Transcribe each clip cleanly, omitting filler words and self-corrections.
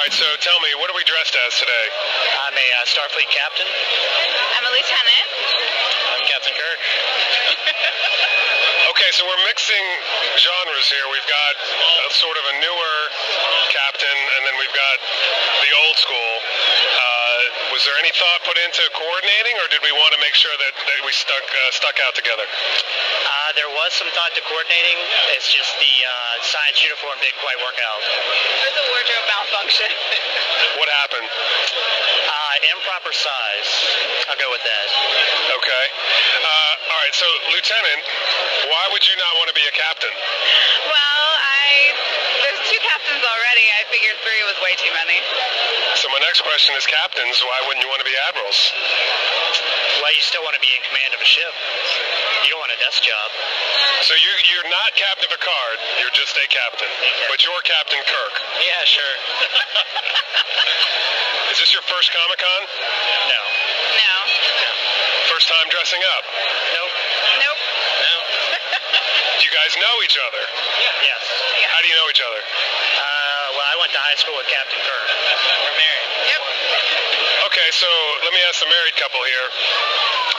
right, so tell me, what are we dressed as today? I'm a Starfleet captain. I'm a lieutenant. I'm Captain Kirk. Okay, so we're mixing genres here. We've got sort of a newer captain, and then we've got the old school. Was there any thought put into coordinating, or did we want to make sure that we stuck out together? There was some thought to coordinating. It's just the science uniform didn't quite work out. It was a wardrobe malfunction. What happened? Improper size. I'll go with that. Okay. All right, so Lieutenant, why would you not want to be a captain? Well, there's 2 captains already. I figured 3 was way too many. So my next question is captains. Why wouldn't you want to be admirals? Well, you still want to be in command of a ship. You don't want a desk job. So you're not Captain Picard, you're just a captain. But you're Captain Kirk. Yeah, sure. Is this your first Comic Con? No. No. First time dressing up? Nope. Nope. No. Do you guys know each other? Yes. How do you know each other? Well, I went to high school with Captain Kirk. We're married. Yep. Okay, so let me ask the married couple here.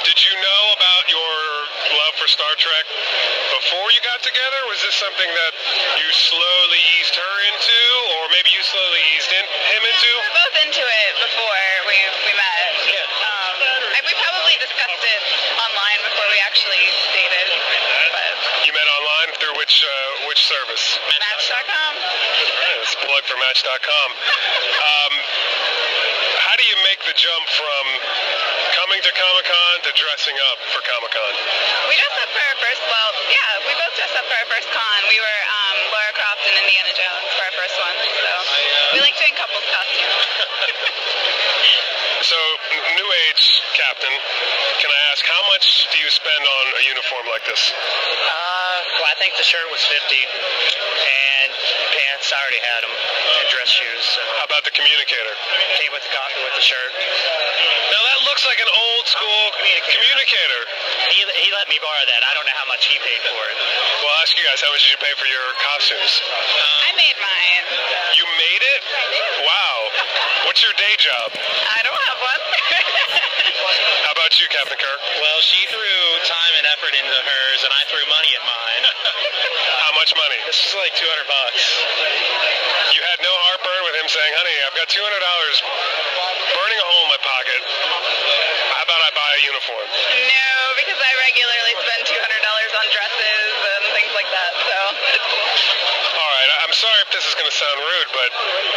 Did you know about your love for Star Trek before you got together? Was this something that you slowly eased her into, or maybe you slowly eased him into? We were both into it before we met. Yeah. We probably discussed it online before we actually dated. But You met online through which service? Match.com. All right, let's plug for Match.com. How do you make the jump from coming to Comic Con to dressing up for Comic Con? We dressed up for our first, we both dressed up for our first con. We were Lara Croft and Indiana Jones for our first one. So we like doing couples costumes. So, new age captain, can I ask, how much do you spend on a uniform like this? Well, I think the shirt was $50, and pants, I already had them, and dress shoes. So How about the communicator? came with the shirt. Now that looks like an old school communicator. He let me borrow that. I don't know how much he paid for it. Well, I'll ask you guys, how much did you pay for your costumes? I made mine. You made it? Wow. What's your day job? I don't have one. How about you, Captain Kirk? Well, she threw time and effort into hers, and I threw money at mine. How much money? This is like $200. You had no heartburn with him saying, honey, I've got $200 burning a hole in my pocket. How about I buy a uniform? No, because I regularly spend $200 on dresses and things like that. So All right, I'm sorry if this is going to sound rude, but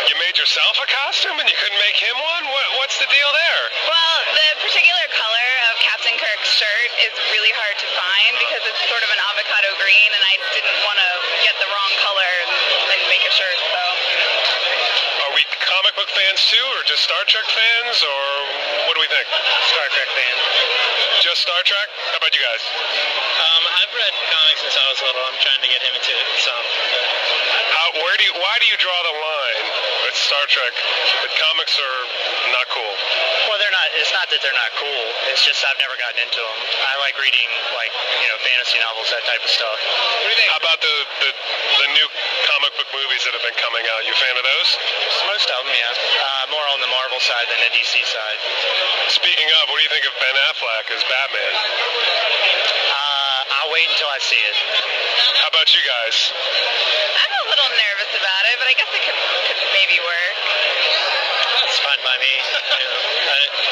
you made yourself a costume and you couldn't make him one? What's the deal there? well, the particular color of Captain Kirk's shirt is really hard to find because it's sort of an avocado green, and I didn't want to get the wrong color and make a shirt. So Are we comic book fans too, or just Star Trek fans, or what do we think? Star Trek fan. Just Star Trek? How about you guys? I've read comics since I was little. I'm trying to get him into it some. Why do you draw the line with Star Trek that comics are not cool? Well, they're not. It's not that they're not cool. It's just I've never gotten into them. I like reading, fantasy novels, that type of stuff. What do you think? How about the new comic book movies that have been coming out? You a fan of those? Most of them, yeah. More on the Marvel side than the DC side. Speaking of, what do you think of Ben Affleck as Batman? I'll wait until I see it. How about you guys? I'm a little nervous about it, but I guess it could maybe work. It's fine by me.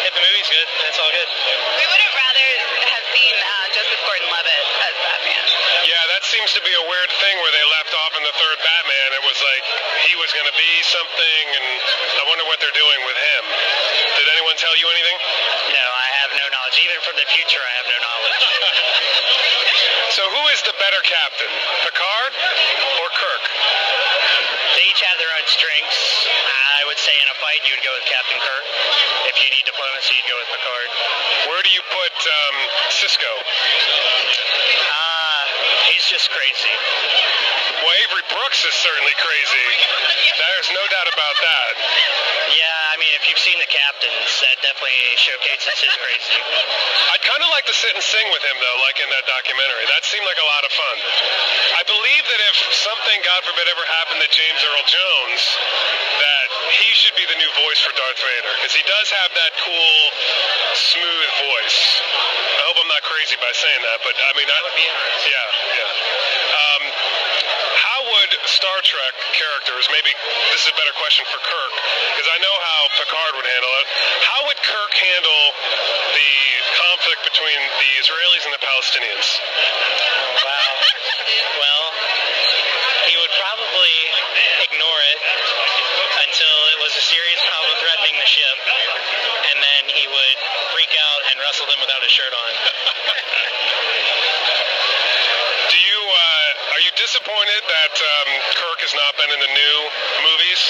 If the movie's good, that's all good. We would have rather have seen Joseph Gordon-Levitt as Batman. Yeah, that seems to be a weird thing where they left off in the third Batman. It was like he was going to be something, and I wonder what they're doing with him. Did anyone tell you anything? No, I have no knowledge. Even from the future, I have no knowledge. So who is the better captain, Picard or Kirk? They each have their own strengths. I would say in a fight, you would go with Captain Kirk. If you need diplomacy, you'd go with Picard. Where do you put Cisco? He's just crazy. Well, Avery Brooks is certainly crazy. There's no doubt about that. Yeah, I mean, if you've seen The Captains, that definitely showcases his crazy. I'd kind of like to sit and sing with him, though, like in that documentary. That seemed like a lot of fun. I believe that if something, God forbid, ever happened to James Earl Jones, that he should should be the new voice for Darth Vader? Because he does have that cool, smooth voice. I hope I'm not crazy by saying that, but I mean, yeah. How would Star Trek characters, maybe this is a better question for Kirk, because I know how Picard would handle it. How would Kirk handle the conflict between the Israelis and the Palestinians? Wow. Well, he would probably ignore it until it was a serious problem threatening the ship, and then he would freak out and wrestle them without his shirt on. Are you disappointed that Kirk has not been in the new movies?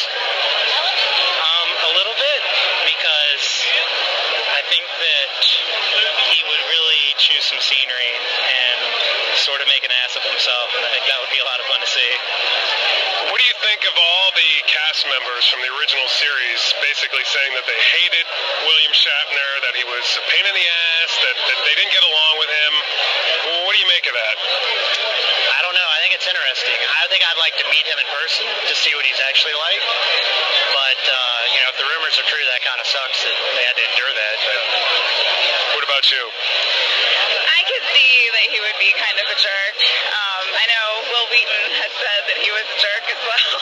A little bit, because I think that he would really choose some scenery and sort of make an ass of himself, and I think that would be a lot of fun to see. What do you think of all the cast members from the original series basically saying that they hated William Shatner, that he was a pain in the ass, that they didn't get along with him? What do you make of that? I don't know. I think it's interesting. I think I'd like to meet him in person to see what he's actually like. But, if the rumors are true, that kind of sucks that they had to endure that. But what about you? I could see that he would be kind of a jerk. I know Will Wheaton has said that he was a jerk as well.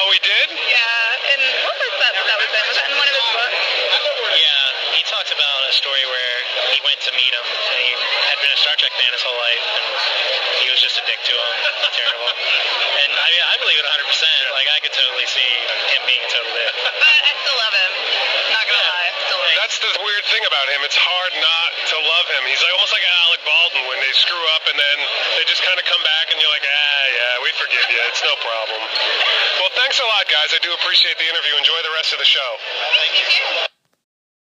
Oh, he did? Yeah, and what was that that was in? Was that in one of his books? yeah, he talks about a story where he went to meet him, and he had been a Star Trek fan his whole life, and he was just a dick to him. Terrible. And I believe it 100%. Like, I could totally see him being a total dick. But I still love him. Not gonna lie, I still love him. That's the weird thing about him. It's hard not to love him. He's like almost like Alec Baldwin when they screw up and then they just kind of come back and you're like, yeah, we forgive you. It's no problem. Well, thanks a lot, guys. I do appreciate the interview. Enjoy the rest of the show. Thank you.